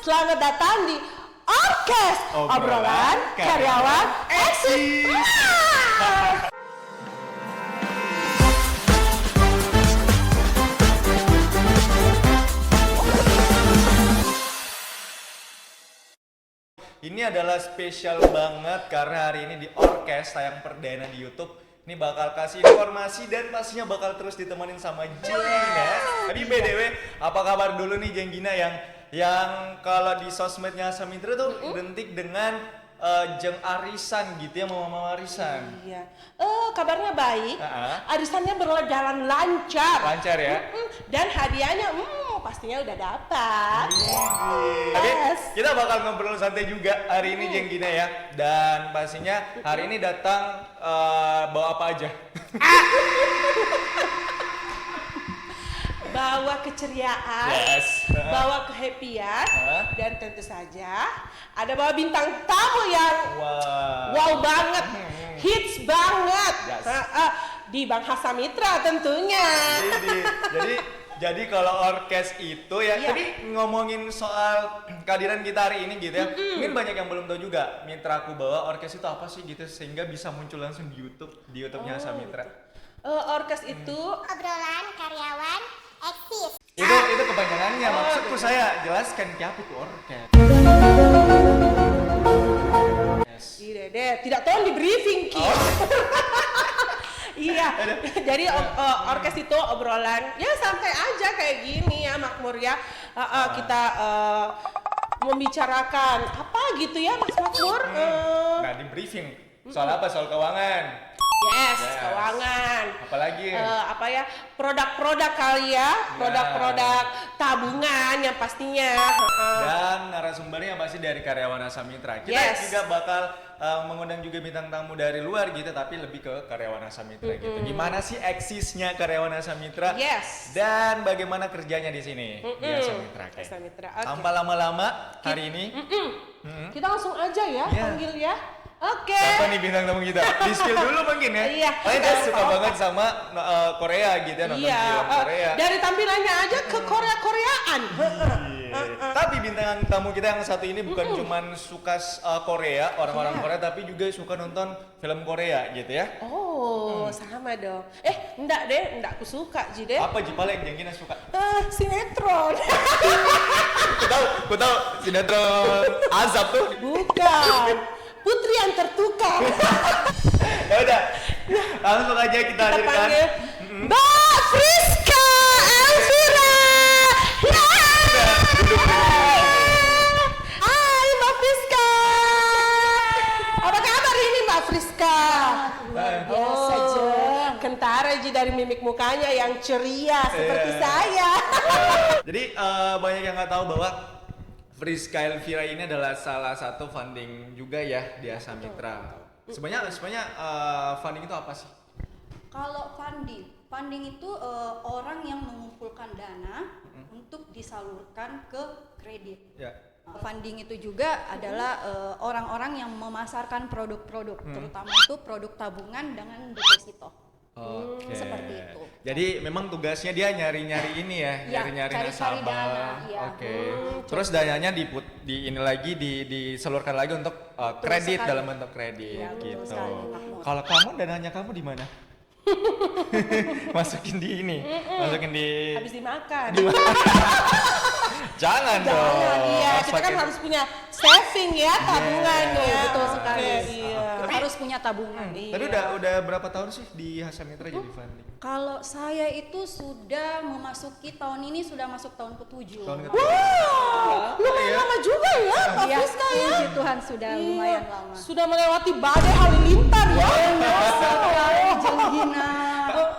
Selamat datang di Orkes Obrolan Karyawan Eksis. Ini adalah spesial banget karena hari ini di Orkes tayang perdana di YouTube. Ini bakal kasih informasi dan pastinya bakal terus ditemenin sama Jeng Gina. Tapi BTW, apa kabar dulu nih Jeng Gina yang kalau di sosmednya Samitra tuh identik dengan Jeng Arisan gitu ya, mama arisan. Iya. Kabarnya baik. Arisannya berjalan lancar. Lancar ya. Dan hadiahnya pastinya udah dapat. Tapi kita bakal ngobrol santai juga hari ini Jeng Gina ya. Dan pastinya hari ini datang bawa apa aja? Bawa keceriaan, bawa kehappian, dan tentu saja ada bawa bintang tamu yang wow banget, hits banget, di Bang Hasamitra tentunya. Jadi kalau orkes itu ya, tapi ngomongin soal kehadiran kita hari ini gitu ya, mungkin banyak yang belum tahu juga mitra aku bawa orkes itu apa sih gitu sehingga bisa muncul langsung di YouTube-nya Hasamitra. Orkes itu obrolan karyawan eksis. Itu kepanjangannya, maksudku saya jelaskan kayak apa itu orkes. Tidak tahu di briefing Ki. Iya, jadi orkes itu obrolan ya santai aja kayak gini ya, makmur ya. Kita membicarakan apa gitu ya Mas Makmur. Nah di briefing soal apa? Soal keuangan. Yes, keuangan. Apalagi? Produk-produk kali ya, produk-produk tabungan yang pastinya. Dan narasumbernya pasti dari karyawan Hasamitra. Kita juga bakal mengundang juga bintang tamu dari luar gitu, tapi lebih ke karyawan Hasamitra gitu. Gimana sih eksisnya karyawan Hasamitra? Yes. Dan bagaimana kerjanya di sini di Hasamitra? Tanpa lama-lama hari ini. Kita langsung aja ya panggil ya. Oke. Siapa nih bintang tamu kita? Di spill dulu mungkin ya. Iya. Kita suka banget sama Korea gitu ya, nonton film Korea. Dari tampilannya aja ke Korea-Koreaan. Tapi bintang tamu kita yang satu ini bukan cuman suka Korea, orang-orang Korea, tapi juga suka nonton film Korea gitu ya. Oh, sama dong. Enggak deh, enggak aku suka Ji deh. Apa Ji paling yang Gina suka? Sinetron. Ku tahu sinetron Azab tuh. Bukan. Putri yang tertukar. Ya udah, langsung aja kita hadirkan Mbak Friska Elvira. Hai Mbak Friska. Apa kabar ini Mbak Friska? Biasa Jeng. Kentara Ji dari mimik mukanya yang ceria seperti saya. Jadi banyak yang nggak tahu bahwa Friska Elvira ini adalah salah satu funding juga ya di Hasamitra. Sebenarnya funding itu apa sih? Kalau funding itu orang yang mengumpulkan dana untuk disalurkan ke kredit. Ya. Funding itu juga adalah orang-orang yang memasarkan produk-produk, terutama itu produk tabungan dengan deposito. Oke. Seperti itu. Jadi memang tugasnya dia nyari-nyari ini ya, nyari-nyari cari-cari nasabah. dana, iya. Oke. Terus dananya disalurkan lagi untuk kredit sekali. dalam bentuk kredit Iya, betul gitu. sekali, Makmur. Kalau kamu dananya kamu di mana? Masukin di ini, masukin di. Habis dimakan. Jangan dong. Iya, kita kan harus punya saving ya, tabungan ya. Betul sekali. Iya. Kita harus punya tabungan. Tapi udah berapa tahun sih di Hasamitra jadi funding? Kalau saya itu sudah memasuki tahun ini sudah masuk tahun ke-7. Tahun ke-7. Wow, lumayan lama juga ya Mbak Friska ya. Puji Tuhan sudah lumayan lama. Sudah melewati badai halilintar ya. Jeng Gina.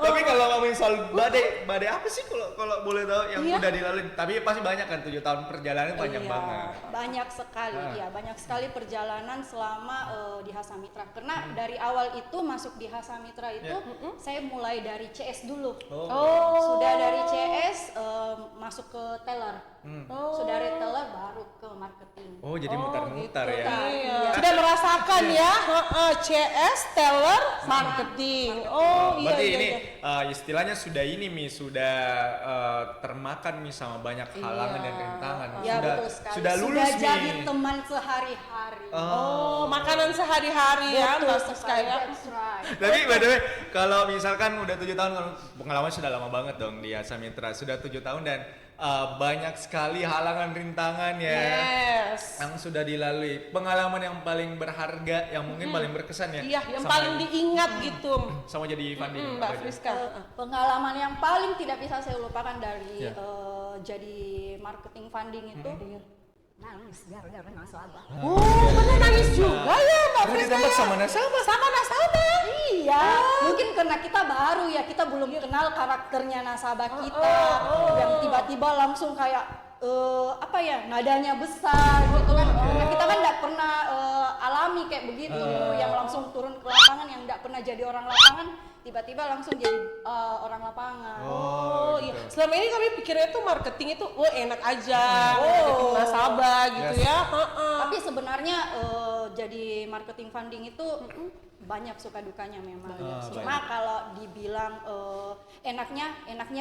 Tapi kalau ngomongin soal badai apa sih kalau boleh tahu yang udah dilalui? Tapi pasti banyak kan, 7 tahun perjalanan panjang banget. Banyak sekali banyak sekali perjalanan selama di Hasamitra. Karena dari awal itu masuk di Hasamitra itu saya mulai dari CS dulu. Sudah dari CS masuk ke teller. Sudah dari teller baru ke marketing. Oh, jadi mutar-mutar gitu. ya. Iya. Sudah merasakan ya, CS, teller, marketing. Oh iya. Berarti iya, ini iya. istilahnya sudah ini sudah termakan sama banyak halangan dan rintangan. Ya, betul sekali. Sudah lulus sudah jadi teman sehari-hari. Makanan sehari-hari ya Betul Mbak sekali, Friska ya. that's right. Tapi by the way, kalau misalkan udah 7 tahun, pengalaman sudah lama banget dong di Asa Mitra. Sudah 7 tahun dan banyak sekali halangan rintangan ya Yes. yang sudah dilalui. Pengalaman yang paling berharga, yang mungkin paling berkesan ya. Iya, yang sama paling diingat gitu. sama jadi funding. Mbak Friska. Pengalaman yang paling tidak bisa saya lupakan dari Ya. jadi marketing funding itu nangis gara-gara nasabah. Pernah nangis juga ya Mbak Kamu Friska. ditembak sama nasabah? Sama nasabah. Iya, mungkin karena kita baru ya, kita belum kenal karakternya nasabah kita yang tiba-tiba langsung kayak apa ya, nadanya besar gitu kan. Karena kita kan nggak pernah alami kayak begitu, yang langsung turun ke lapangan, yang nggak pernah jadi orang lapangan, tiba-tiba langsung jadi orang lapangan. Oh iya, selama ini kami pikirnya tuh marketing itu enak aja, marketing nasabah gitu ya. Tapi sebenarnya jadi marketing funding itu banyak suka dukanya memang. Cuma kalau dibilang enaknya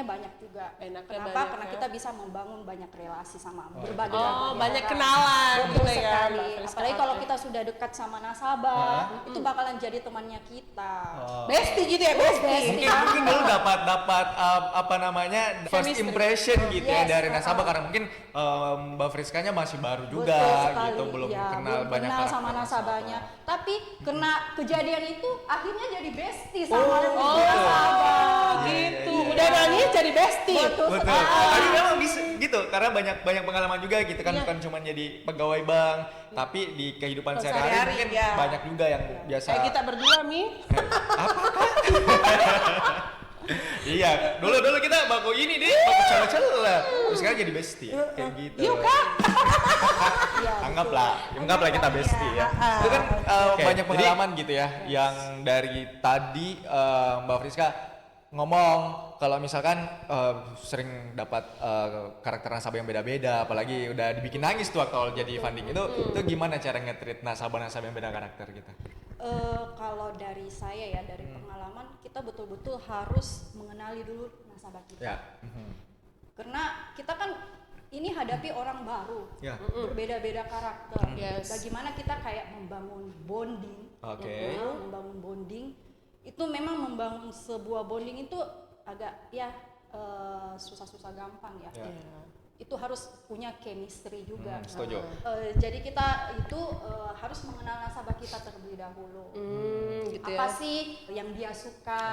banyak juga. Enaknya Kenapa? banyak, Karena ya. kita bisa membangun banyak relasi sama berbagai Banyak orang. kenalan Betul gitu ya, sekali. Mbak Friska. Apalagi kalau kita sudah dekat sama nasabah, itu bakalan jadi temannya kita. Bestie gitu ya, bestie. Mungkin dulu dapat apa namanya first Chemistry. impression gitu ya Yes, dari nasabah karena mungkin Mbak Friskanya masih baru juga Betul sekali, gitu, belum ya, kenal belum banyak kenal karakter sama nasabahnya. nasabah. Tapi kena kejadian itu akhirnya jadi bestie sama nasabah. Gitu. Udah nangis jadi bestie. Betul Betul. sekali. Tapi memang bisa gitu karena banyak pengalaman juga gitu kan, bukan cuma jadi pegawai bank, tapi di kehidupan sehari-hari Sehari-hari, mungkin ya. banyak juga yang biasa. Kayak kita berdua Mi. Iya, dulu kita baku ini deh, baku cela-cela. Terus sekarang jadi bestie kayak gitu. Yuk Kak. Iya, Anggaplah kita bestie ya. Itu kan banyak pengalaman gitu ya yang dari tadi Mbak Friska ngomong kalau misalkan sering dapat karakter nasabah yang beda-beda, apalagi udah dibikin nangis tuh kalau jadi funding itu gimana cara nge-treat nasabah-nasabah yang beda karakter gitu? Kalau dari saya ya, dari pengalaman, kita betul-betul harus mengenali dulu nasabah kita. Ya. Karena kita kan ini hadapi orang baru, Ya. berbeda-beda karakter. Yes. Bagaimana kita kayak membangun bonding, Oke. membangun bonding, itu memang membangun sebuah bonding itu agak ya susah-susah gampang ya. Ya. Itu harus punya chemistry juga. Setuju. Jadi kita itu harus mengenal nasabah kita terlebih dahulu. Gitu Apa ya. sih yang dia suka,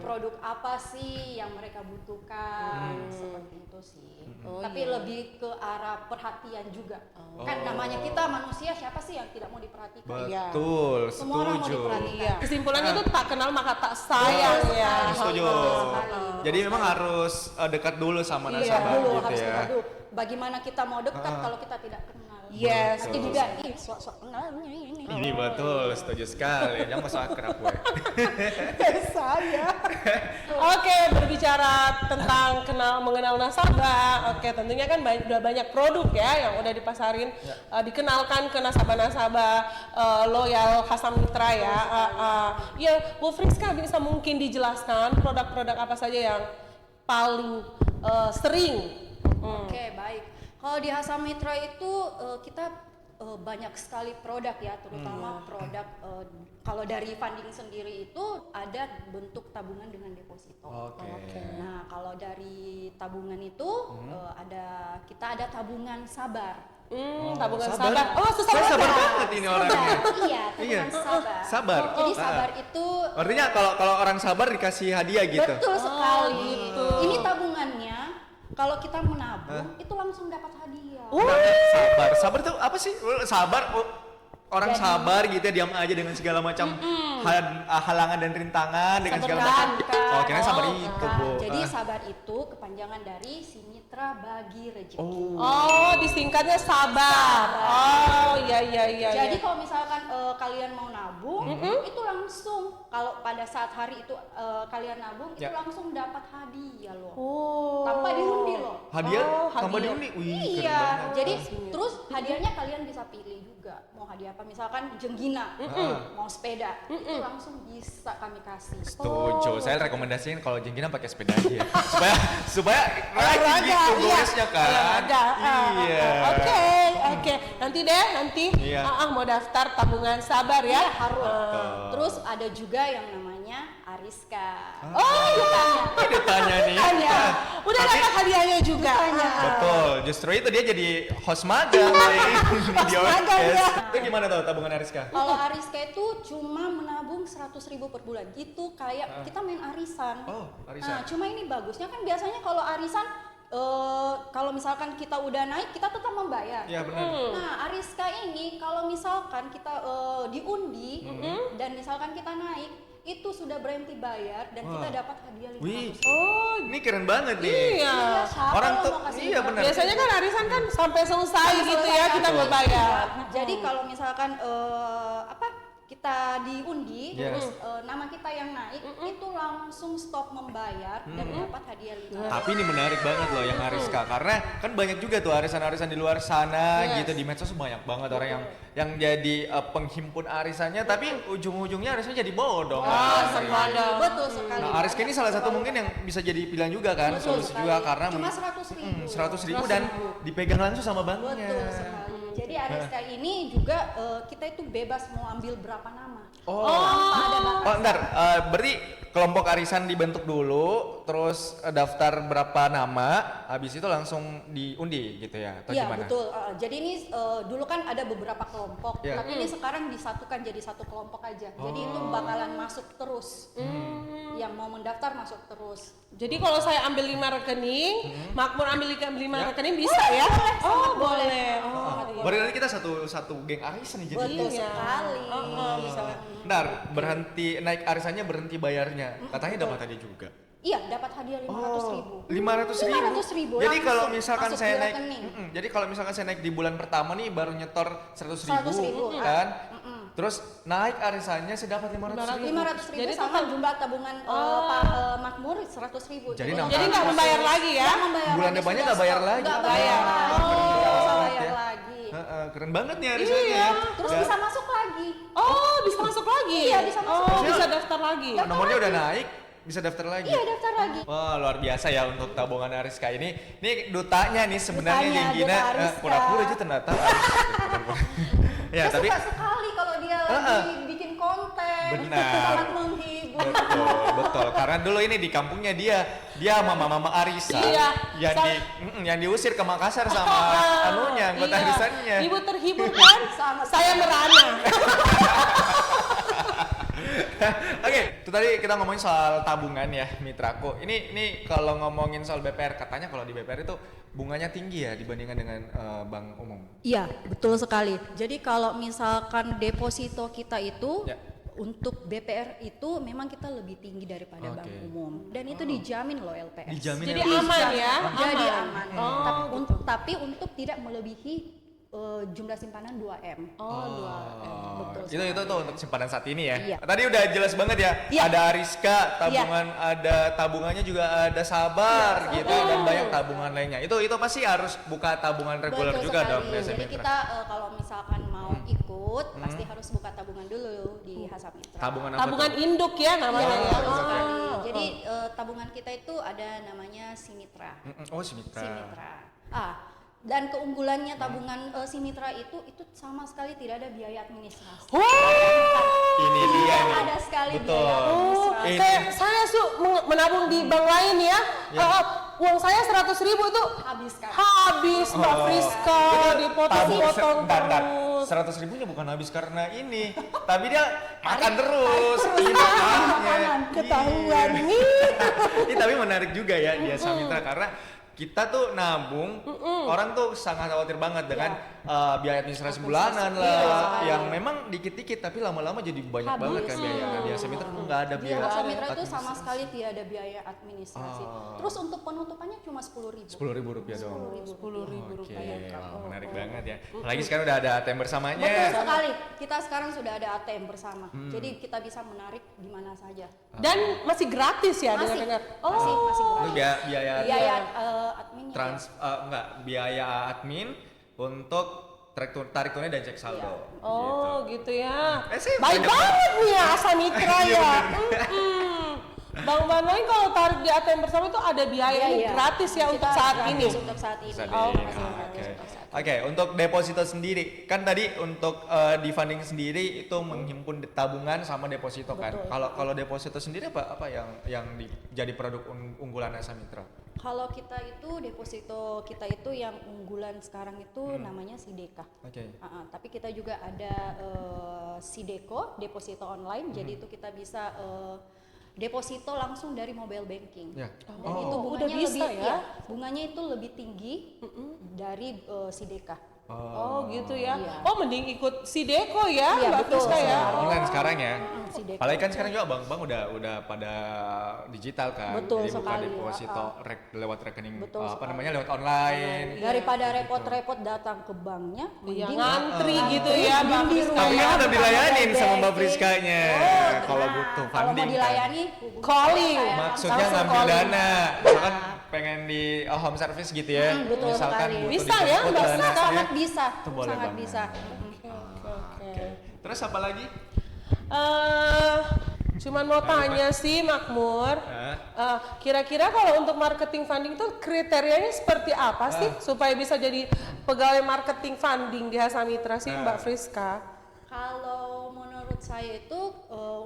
produk apa sih yang mereka butuhkan, seperti itu sih. Tapi lebih ke arah perhatian juga. Kan namanya kita manusia, siapa sih yang tidak mau diperhatikan? Betul, Semua orang mau setuju. diperhatikan. Iya. Kesimpulannya tuh tak kenal maka tak sayang ya. Setuju. sekali. Jadi memang harus dekat dulu sama Iya, nasabah dulu gitu harus ya. kenal dulu. Bagaimana kita mau dekat kalau kita tidak kenal? Yes. Nanti juga sok-sok kenal ini. Ini betul, setuju sekali. Jangan masuk akrab gue. Saya. Oke, berbicara tentang mengenal nasabah. Oke, tentunya kan udah banyak produk ya yang udah dipasarin, dikenalkan ke nasabah-nasabah loyal Hasam Mitra ya. Ya, Bu Friska bisa mungkin dijelaskan produk-produk apa saja yang paling sering. Oke, baik. Kalau di Hasam Mitra itu kita banyak sekali produk ya, terutama produk kalau dari funding sendiri itu ada bentuk tabungan dengan deposito. Oke. Nah, kalau dari tabungan itu kita ada tabungan sabar. Tabungan sabar. sabar. Oh, susah Saya sabar banget. banget ini orangnya. Iya, tabungan sabar. Sabar. Jadi sabar itu Artinya kalau orang sabar dikasih hadiah gitu. betul sekali. gitu. Ini tabungannya kalau kita menabung itu langsung dapat hadiah. Sabar tuh apa sih? Sabar orang Jadi- sabar gitu ya, diam aja dengan segala macam halangan dan rintangan dengan segala macam. Oh, kira sabar itu, Bu. Jadi sabar itu kepanjangan dari si mitra bagi rezeki. Oh, disingkatnya sabar. Oh, iya. Jadi kalau misalkan kalian mau nabung, itu langsung kalau pada saat hari itu kalian nabung itu langsung dapat hadiah loh. Tanpa diundi loh. Hadiah tambah hadiah. diundi. Wih, keren Iya, banget. jadi terus hadiahnya kalian bisa pilih juga mau hadiah apa, misalkan jenggina, mau sepeda, itu langsung bisa kami kasih. Setuju. Saya rekomendasiin kalau jenggina pakai sepeda aja ya. supaya rajin Olahraga, gitu iya. goresnya kan. Olahraga, Iya. Oke. Nanti Iya. mau daftar tabungan sabar ya. Iya, harus. Betul. Terus ada juga yang namanya Ariska. Ini tanya nih. Tanya. Udah Tapi- dapat hadiahnya juga. Betul, justru itu dia jadi host magang di magang, Orkes. ya. Itu gimana tuh tabungan Ariska? Kalau Ariska itu cuma menabung 100.000 per bulan. Gitu kayak kita main arisan. Oh, arisan. Nah, cuma ini bagusnya kan biasanya kalau arisan kalau misalkan kita udah naik kita tetap membayar. Iya benar. Nah, Ariska ini kalau misalkan kita diundi dan misalkan kita naik, itu sudah berhenti bayar dan kita dapat hadiah 500. Wih, Oh, ini keren banget nih. iya. Iya, siapa Orang lo tuh mau kasih iya berapa? benar. Biasanya kan arisan kan sampai selesai gitu ya kita Betul. berbayar. Jadi kalau misalkan kita diundi, Yes. terus nama kita yang naik, itu langsung stop membayar dan dapat hadiah 500. Tapi ini menarik banget loh yang Ariska karena kan banyak juga tuh arisan-arisan di luar sana Yes. gitu, di medsos banyak banget orang yang jadi penghimpun arisannya tapi ujung-ujungnya arisannya jadi bodong. Wah, kan? sepadan. Betul sekali. Nah, Ariska ini salah satu mungkin yang bisa jadi pilihan juga kan, Betul solusi sekali. juga karena Cuma 100.000. 100.000 dan dipegang langsung sama banknya. Betul sekali. Jadi Ariska ini juga kita itu bebas mau ambil berapa nama. Oh. Tanpa ada batasan. Oh, ntar, berarti kelompok arisan dibentuk dulu, terus daftar berapa nama, habis itu langsung diundi gitu ya, atau Iya gimana? betul. Jadi ini dulu kan ada beberapa kelompok, Iya. tapi ini sekarang disatukan jadi satu kelompok aja. Jadi itu bakalan masuk terus. Yang mau mendaftar masuk terus. Jadi kalau saya ambil 5 rekening, Makmur ambil 5 rekening bisa ya? Oh, boleh. Oh, Berarti nanti kita satu geng arisan nih jadi. Betul Iya. sekali. bisa. Bentar, berhenti naik arisannya berhenti bayarnya. Katanya dapat hadiah juga. Iya, dapat hadiah 500.000. 500.000. 500.000 Jadi kalau langsung misalkan masuk saya di naik, rekening. jadi kalau misalkan saya naik di bulan pertama nih baru nyetor 100.000 100.000, kan? Terus naik arisannya saya dapat 500.000. 500.000 Jadi sama total- jumlah tabungan Pak Makmur 100.000. Jadi Jadi nggak membayar lagi ya? Bulan depannya nggak bayar lagi. Nggak Nggak bayar bayar. lagi. Oh. Nggak usah Banget bayar ya. lagi. Keren banget nih arisannya. Iya. Terus Ya. bisa masuk lagi. Oh, bisa masuk lagi? Iya, bisa masuk. Oh, bisa daftar lagi. Nomornya udah naik, bisa daftar lagi. Iya, daftar lagi. Wah, luar biasa ya untuk tabungan Ariska ini. Ini dutanya nih sebenarnya Dutanya, Jenggina Duta Ariska. pura-pura aja ternyata. Ya, Saya tapi suka sekali kalau dia lagi bikin konten. Benar. Sangat menghibur. betul, betul. Karena dulu ini di kampungnya dia mama Arisa Iya. yang diusir ke Makassar sama anunya, anggota Iya. arisannya. Ibu terhibur kan? Saya merana. Oke, itu tadi kita ngomongin soal tabungan ya, mitraku. Ini kalau ngomongin soal BPR, katanya kalau di BPR itu bunganya tinggi ya dibandingkan dengan bank umum. Iya, betul sekali. Jadi kalau misalkan deposito kita itu Ya. untuk BPR itu memang kita lebih tinggi daripada bank Oke. umum dan itu dijamin loh LPS. Dijamin Jadi LPS. aman ya? Jadi Aman. aman. Oh, Tapi untuk tidak melebihi jumlah simpanan 2M. Oh, 2M. Betul Itu tuh untuk simpanan saat ini ya. Iya. Tadi udah jelas banget ya. Iya. Ada Ariska, tabungan ada tabungannya juga ada Sabar gitu dan banyak tabungan lainnya. Itu pasti harus buka tabungan reguler Betul juga sekali. dong biasanya. Jadi kita kalau misalkan mau ikut pasti harus buka tabungan dulu di Hasa Mitra. Tabungan apa Tabungan tuh? induk ya Iya, namanya. betul Oh. sekali. Jadi tabungan kita itu ada namanya Simitra. Oh, Simitra. Simitra. Dan keunggulannya tabungan Simitra itu sama sekali tidak ada biaya administrasi. Ini dia Tidak nih. ada sekali Betul. biaya Oh, administrasi. kayak saya menabung di bank lain ya. Uang saya 100.000 itu Habiskan. habis Mbak Friska, dipotong-potong Bentar, terus. 100.000-nya bukan habis karena ini, tapi dia makan terus. Ini makanya. Ketahuan Iya. nih. Ini tapi menarik juga ya dia Samitra karena kita tuh nabung, orang tuh sangat khawatir banget dengan biaya administrasi bulanan lah, yang memang dikit-dikit tapi lama-lama jadi banyak banget kan biaya. Nah, di Asa Mitra tuh nggak ada Di biaya. Asa Mitra itu sama administrasi. sekali tidak ada biaya administrasi. Terus untuk penutupannya cuma 10.000. Rp10.000 doang. Rp10.000 ya. Wah, menarik banget ya. Apalagi sekarang udah ada ATM bersamanya. Betul sekali. Kita sekarang sudah ada ATM bersama. Jadi kita bisa menarik di mana saja. Dan masih gratis ya Masih. dengar-dengar. Masih Itu gratis. biaya Biaya adminnya. enggak, biaya admin untuk tarik tunai dan cek saldo. Oh gitu ya. Sih, Baik banyak banget nih ya Asa Mitra ya. Bang lain kalau tarik di ATM bersama itu ada biaya ini Iya. gratis ya untuk Kita saat gratis ini. Untuk saat ini. Oh, Masih oke. gratis untuk saat ini. Oke, untuk deposito sendiri, kan tadi untuk di funding sendiri itu menghimpun tabungan sama deposito kan. Kalau deposito sendiri apa yang jadi produk unggulan Asa Mitra? Kalau kita itu deposito kita itu yang unggulan sekarang itu namanya Sideka. Oke. Tapi kita juga ada Sideko deposito online. Jadi itu kita bisa deposito langsung dari mobile banking. Ya. Dan itu udah bunganya bisa lebih ya? Bunganya itu lebih tinggi dari Sideka. Oh gitu ya. Iya. Oh mending ikut si Deko ya Iya, Mbak betul. Friska ya. Online sekarang ya. Sideko. Apalagi kan sekarang juga bank udah pada digital kan. Betul Jadi buka sekali, deposito lewat rekening Betul lewat online. Daripada repot-repot datang ke banknya, Iya mending ngantri gitu ya Mbak di Friska Tapi ya. kan udah dilayanin sama Mbak banking. Friskanya kalau butuh Kalau funding mau dilayani, Calling. saya Maksudnya Langsung ngambil calling. dana, misalkan pengen di home service gitu ya, betul misalkan sekali. butuh Bisa ya, dijemput Mbak dana, sangat ya. bisa, Itu boleh sangat banget. bisa. Oke. Terus apa lagi? Cuman mau tanya sih Makmur. Kira-kira kalau untuk marketing funding itu kriterianya seperti apa sih supaya bisa jadi pegawai marketing funding di Asa Mitra sih Mbak Friska? Kalau menurut saya itu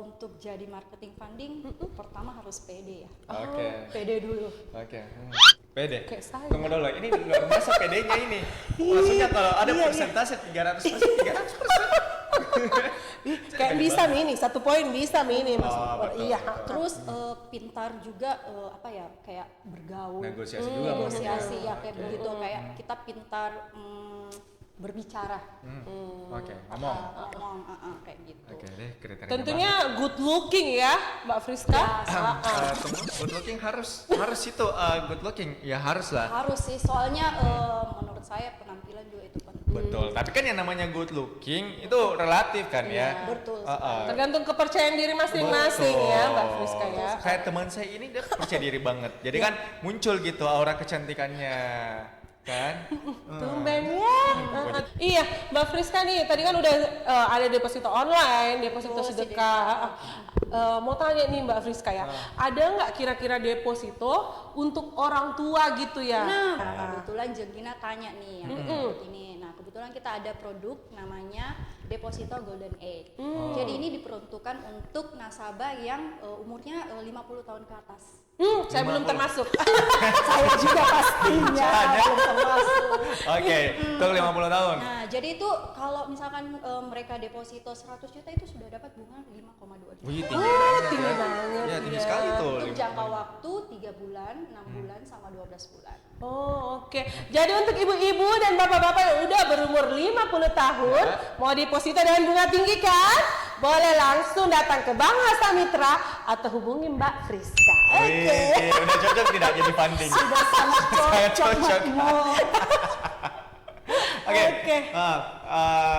untuk jadi marketing funding pertama harus pede ya. Oke. Pede dulu. Oke. Pede. Kayak saya. Tunggu dulu, ini luar biasa pedenya ini. Maksudnya kalau ada persentase 300%. Kayak bisa mini, 1 poin bisa mini Mas. betul, Iya. Terus pintar juga kayak bergaul. Negosiasi juga mungkin ya. Negosiasi ya kayak begitu kayak kita pintar berbicara. Oke, ngomong. Ngomong kayak gitu. Oke deh, kriteria. Tentunya good looking ya Mbak Friska. tunggu, good looking harus itu good looking ya harus lah. Harus sih soalnya menurut saya penampilan juga itu penting. Betul. Tapi kan yang namanya good looking itu relatif kan ya. Betul. Tergantung kepercayaan diri masing-masing ya Mbak Friska ya. Kayak teman saya ini dia percaya diri banget. Jadi kan muncul gitu aura kecantikannya kan. Tumben ya. Iya, Mbak Friska nih tadi kan udah ada deposito online, deposito sedekah. Mau tanya nih Mbak Friska ya, ada nggak kira-kira deposito untuk orang tua gitu ya? Nah, kebetulan Jengkina tanya nih yang ini. Nah, kebetulan kita ada produk namanya Deposito Golden Age. Jadi ini diperuntukkan untuk nasabah yang umurnya 50 tahun ke atas. Saya belum termasuk. Saya juga pastinya belum termasuk. Oke, itu 50 tahun. Nah, jadi itu kalau misalkan mereka deposito 100 juta itu sudah dapat bunga 5,2 juta. Wih, tinggi banget. tinggi ya. banget, Ya, tinggi ya. sekali tuh. Untuk jangka waktu 3 bulan, 6 bulan sama 12 bulan. Oh, oke. Jadi untuk ibu-ibu dan bapak-bapak yang udah berumur 50 tahun, mau deposito dengan bunga tinggi kan? Boleh langsung datang ke Bank Asa Mitra atau hubungi Mbak Friska. Oke. Udah cocok tidak jadi funding? Sudah sangat Sangat cocok. cocok. Makmur. Oke.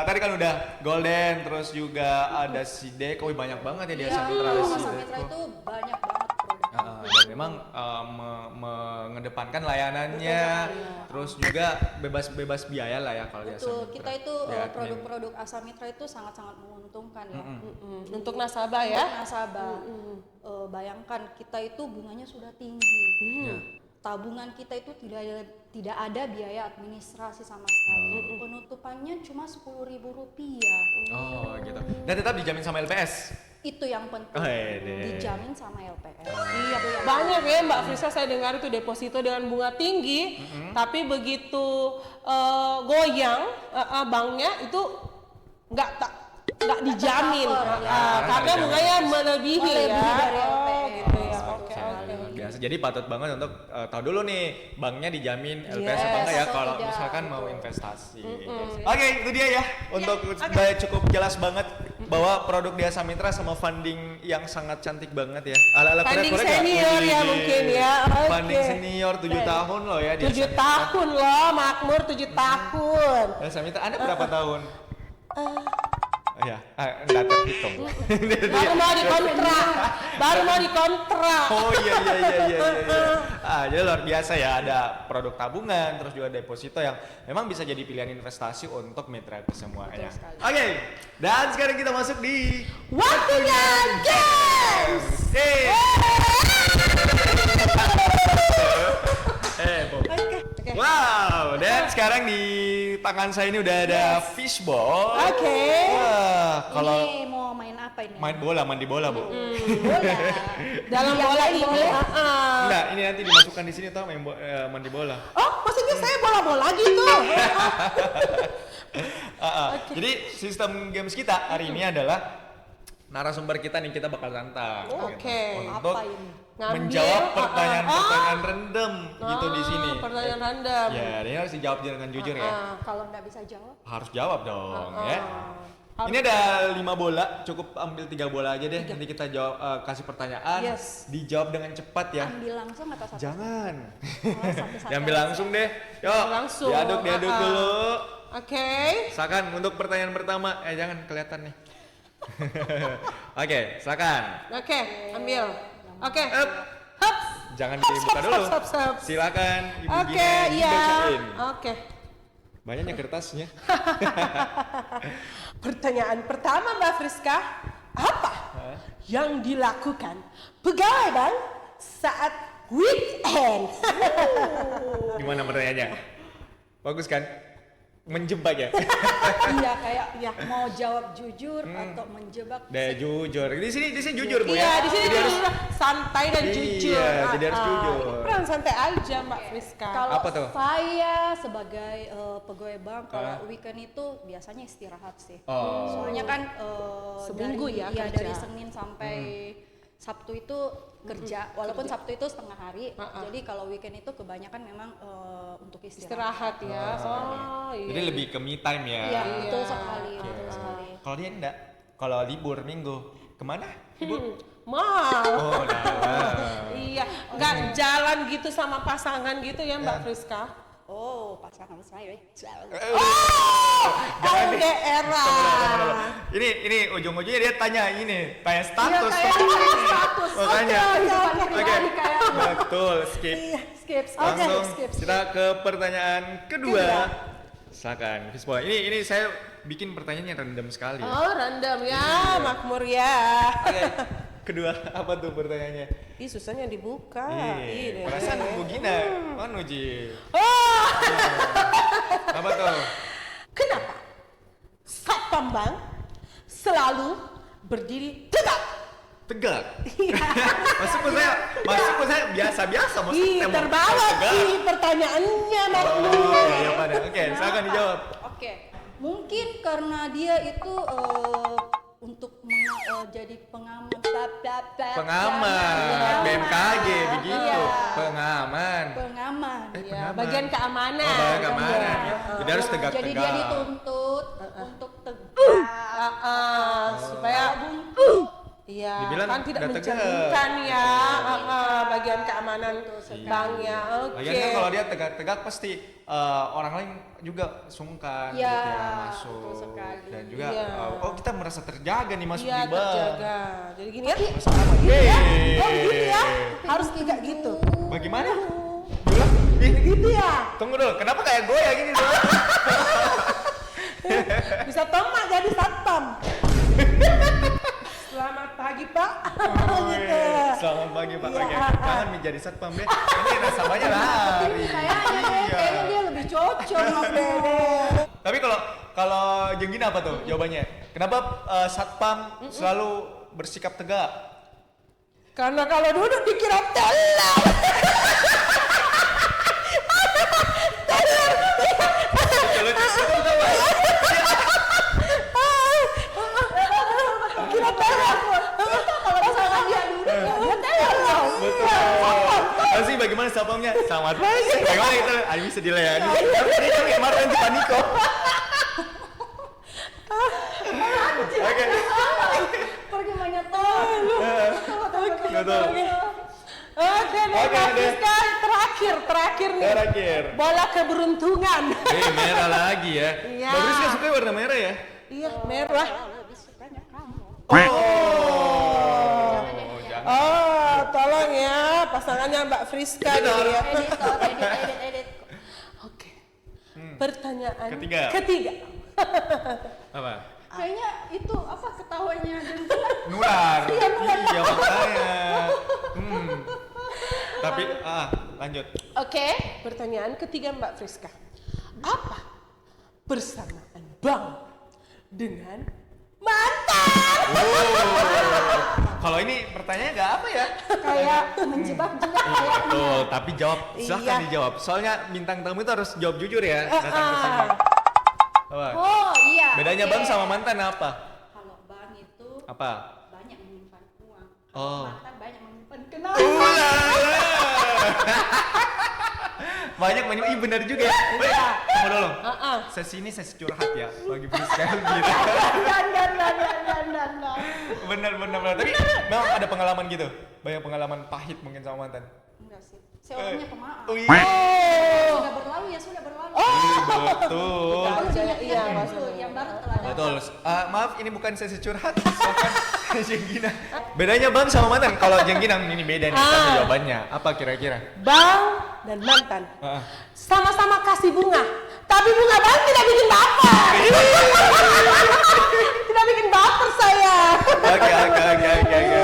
Tadi kan udah Golden, terus juga ada Sideko, banyak banget ya di Asa Mitra. Iya, ada Asa Sideko. Mitra itu banyak banget produk. Dan memang mengedepankan layanannya, terus juga bebas biaya lah ya kalau di Asa Betul, Mitra. kita itu Ya, admin. produk-produk Asa Mitra itu sangat-sangat menguntungkan ya. Untuk nasabah ya. Untuk nasabah. Bayangkan kita itu bunganya sudah tinggi. Ya. Tabungan kita itu tidak ada biaya administrasi sama sekali. Penutupannya cuma Rp10.000. Oh gitu. Dan tetap dijamin sama LPS. Itu yang penting. Oh, iya. Dijamin sama LPS. Iya, banyak ya Mbak Friska saya dengar itu deposito dengan bunga tinggi, tapi begitu goyang banknya itu nggak dijamin Cover, ya. karena bunganya melebihi Melebihi ya. dari Oh, LPS. gitu ya. Oke. Biasa Jadi patut banget untuk tahu dulu nih banknya dijamin LPS apa enggak ya atau kalau tidak, misalkan mau betul. investasi. Oke, itu dia ya untuk cukup jelas banget bahwa produk di Asa Mitra sama funding yang sangat cantik banget ya. Ala-ala Funding korek-korek senior ya mungkin ya. Oke. Funding senior 7 tahun loh ya di 7 Asa Mitra. tahun loh, makmur 7 tahun. Asa Mitra Anda berapa tahun? Ya, enggak terhitung. Baru mau dikontrak. Baru mau dikontrak. Oh iya. Jadi luar biasa ya, ada produk tabungan, terus juga deposito yang memang bisa jadi pilihan investasi untuk mitra semuanya. Oke, dan sekarang kita masuk di Waktunya games. Bob. Wow, dan sekarang di tangan saya ini udah ada fishball. Oke. Wah, kalau Ini mau main apa ini? mandi bola, Bu. Bola. Dalam bola ini. Enggak, ini nanti dimasukkan di sini tau mandi bola. Oh, maksudnya saya bola-bola gitu. Jadi sistem games kita hari ini adalah narasumber kita nih kita bakal tantang Oke. untuk Apa ini? menjawab pertanyaan-pertanyaan random gitu di sini. Pertanyaan random. Ya, ini harus dijawab dengan jujur ya. Kalau nggak bisa jawab, Harus jawab dong ya. Ini ada 5 bola, cukup ambil 3 bola aja deh. Nanti kita jawab kasih pertanyaan, Yes. dijawab dengan cepat ya. ambil langsung atau satu? Jangan. Satu-satu. Diambil langsung deh. Yuk. Langsung. Diaduk dulu. Oke. Silakan untuk pertanyaan pertama. Jangan kelihatan nih. Oke, silakan. Oke, ambil. Oke. Up. Hups. Jangan dibuka dulu. Stop. Silakan Ibu Oke, Gina iya. dibacain. Oke. Banyaknya kertasnya. Pertanyaan pertama Mbak Friska, apa yang dilakukan pegawai bank saat weekend? Gimana pertanyaannya? Bagus kan? Menjebak ya? Iya, kayak mau jawab jujur atau menjebak. Deh jujur. Di sini jujur Bu ya. Iya, di sini Jadi harus santai dan jujur. Iya, jadi harus jujur. Peran santai aja Mbak Friska. Kalau Apa tuh? saya sebagai pegawai bank, kalau weekend itu biasanya istirahat sih. Oh. Soalnya kan Seminggu dari, ya iya, kerja. dari Senin sampai Sabtu itu kerja, walaupun Sabtu itu setengah hari. Jadi kalau weekend itu kebanyakan memang untuk istirahat. Istirahat ya. Oh, iya. Jadi lebih ke me time ya. Iya, betul sekali, betul sekali. Kalau dia enggak. Kalau libur minggu kemana? Ibu? Mal. Oh, nah. Iya, nggak jalan gitu sama pasangan gitu ya Mbak Friska? Oh, pasangan saya. LDR-an. Ini ujung-ujungnya dia tanya status. Iya, kayak status. Makanya. Oke. Betul, skip. Skip. Langsung skip. kita ke pertanyaan kedua. Silakan, Fishball. Ini saya bikin pertanyaannya random sekali. Oh, random ya, makmur ya. Oke. Kedua, apa tuh pertanyaannya? Ih, susahnya dibuka. Ih, perasaan Bu Gina, mana Ji? Oh, Apa tuh? kenapa satpam bank selalu berdiri tegak? Tegak. Maksudku saya biasa-biasa Ih, maksudnya. terbawa sih pertanyaannya, makmur. Oh, ya pada. Oke, silakan dijawab. Oke, mungkin karena dia itu untuk jadi pengaman. Pengaman, BMKG begitu. Iya. Pengaman. Pengaman. Ya, pengaman. bagian keamanan. Oh, bagian keamanan. Iya. Jadi harus tegak-tegak. Jadi dia dituntut untuk tegak. Supaya iya, Dibilang kan tidak udah tegak. mencerminkan ya bagian keamanan banknya. Oke. Lagian kan kalau dia tegak-tegak pasti orang lain juga sungkan Iya, gitu ya masuk. betul sekali. Dan juga Iya. oh kita merasa terjaga nih masuk Iya, di bank. terjaga. Jadi gini ya. Merasa aman. Yeay. Oh, gitu ya. Harus tegak gitu. Bagaimana? Bilang, Gitu ya. tunggu dulu, kenapa kayak gue ya gini dulu? Bisa tomak jadi satpam. Selamat pagi, Pak. Gitu. Selamat pagi Pak. Iya. Oke, jangan menjadi satpam deh. Ini nasabahnya lari. Kayaknya dia lebih cocok. Tapi kalau Jenggina apa tuh jawabannya? Kenapa satpam selalu bersikap tegak? Karena kalau duduk dikira teller. Kira teller. Kalau misalkan dia duduk, dia teller. Betul. Sangat baik. Bagaimana itu? Ada bisa dilayani. Ini kan kemarin di Paniko. Oke. Pergi menyetop. Betul. Oke deh, terakhir nih. Terakhir. Bola keberuntungan. Merah lagi ya. Iya. Mbak Friska suka warna merah ya? Iya, merah. Lebih sukanya kamu. Jangan. Oh, tolong ya pasangannya Mbak Friska nih ya. Edit. Oke. Pertanyaan Ketiga. Apa? Kayaknya itu apa ketawanya Nular. Iya makanya. Tapi lanjut. Oke, pertanyaan ketiga Mbak Friska. Apa persamaan Bang dengan mantan? Kalau ini pertanyaannya nggak apa ya? kayak menjebak juga kayaknya. Betul, tapi jawab. Silahkan Iya. dijawab. Soalnya bintang tamu itu harus jawab jujur ya. Datang ke sini. Apa? Oh iya. Bedanya oke. Bang sama mantan apa? Kalau bang itu Apa? banyak menyimpan uang. Oh. Mantan banyak menyimpan kenangan. Banyak ih benar juga ya. Tunggu dulu. Sesi ini sesi curhat ya bagi Friska gitu. Dan. Benar. Tapi memang ada pengalaman gitu. Banyak pengalaman pahit mungkin sama mantan. Enggak sih. Saya orangnya pemaaf. Oh iya. Sudah berlalu ya sudah berlalu. Betul. Iya, Yang baru telah datang. Betul. Maaf ini bukan sesi curhat, silakan Jenggina. Bedanya Bang sama mantan. Kalau Jenggina ini beda nih kasih jawabannya. Apa kira-kira? Bang dan mantan Ah. sama-sama kasih bunga, tapi bunga Bang tidak bikin baper. Tidak bikin baper saya. Oke.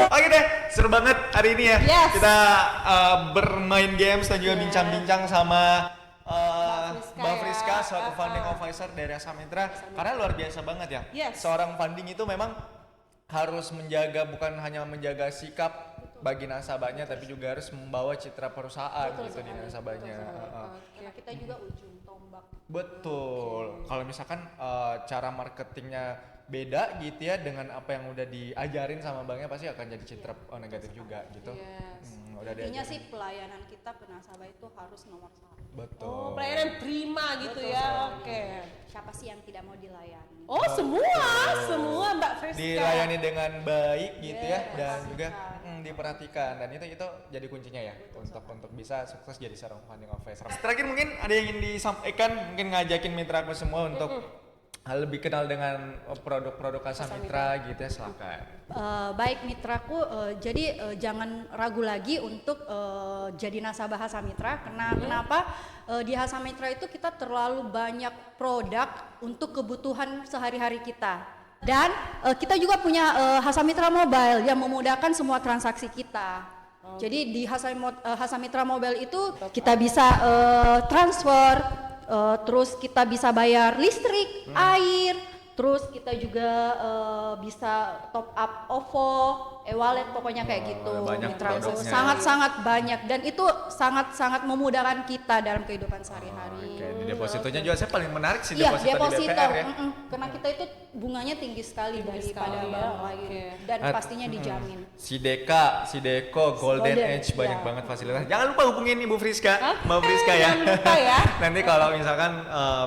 Oke deh, seru banget hari ini ya. Yes. Kita bermain games dan juga bincang-bincang sama Mbak Friska, selaku funding officer dari Asa Mitra. Karena luar biasa banget ya. Yes. Seorang funding itu memang harus menjaga, bukan hanya menjaga sikap bagi nasabahnya, tapi juga harus membawa citra perusahaan gitu di nasabahnya. Karena kita juga ujung tombak. Betul. Kalau misalkan cara marketingnya beda gitu ya dengan apa yang udah diajarin sama banknya, pasti akan jadi citra negatif juga gitu. Udah Intinya diajarin. sih pelayanan kita ke nasabah itu harus nomor 1. Betul. Oh, pelayanan prima gitu ya. Oke. Siapa sih yang tidak mau dilayani? Oh, semua Mbak Friska. Dilayani dengan baik gitu ya, Yes. dan juga diperhatikan, dan itu jadi kuncinya ya untuk bisa sukses jadi seorang funding officer. Terakhir mungkin ada yang ingin disampaikan, mungkin ngajakin mitraku semua untuk lebih kenal dengan produk-produk Asa Mitra gitu ya, silakan. Baik mitraku, jadi jangan ragu lagi untuk jadi nasabah Asa Mitra. Kenapa? Di Asa Mitra itu kita terlalu banyak produk untuk kebutuhan sehari-hari kita. Dan kita juga punya Asa Mitra Mobile yang memudahkan semua transaksi kita. Jadi di Asa Mitra Mobile itu kita bisa transfer, terus kita bisa bayar listrik, air, terus kita juga bisa top up OVO, e-wallet, pokoknya kayak gitu. banyak Mitraku. produknya. Sangat-sangat banyak, dan itu sangat-sangat memudahkan kita dalam kehidupan sehari-hari. Oke, di depositonya juga saya paling menarik sih Iya, deposito di deposito, BPR ya. karena kita itu bunganya tinggi sekali daripada sekali, bank ya. lain, Oke. dan pastinya dijamin. Si Deka, si Deko, Golden Golden, Age banyak iya. banget fasilitas. Jangan lupa hubungin Ibu Friska, Mbak Friska ya. jangan lupa ya. Nanti kalau misalkan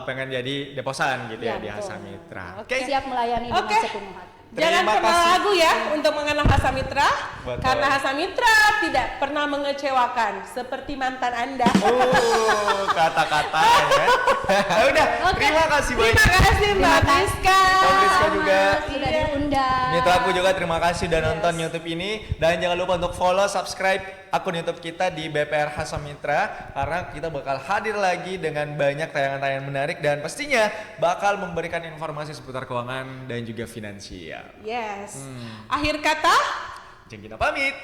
pengen jadi deposan gitu ya Iya, di betul. Asa Mitra. Siap melayani Oke. dengan sepenuh hati. Jangan Terima pernah kasih. ragu ya untuk mengenal Asa Mitra, Betul. karena Asa Mitra tidak pernah mengecewakan seperti mantan Anda. Kata-kata ya. Ya udah, terima kasih banyak. Terima kasih Mbak Friska. Mbak Friska juga. Sudah diundang. Mitraku juga terima kasih udah nonton YouTube ini, dan jangan lupa untuk follow, subscribe akun YouTube kita di BPR Asa Mitra, karena kita bakal hadir lagi dengan banyak tayangan-tayangan menarik dan pastinya bakal memberikan informasi seputar keuangan dan juga finansial. Yes. Akhir kata, Jadi kita pamit.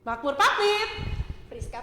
Makmur pamit. Friska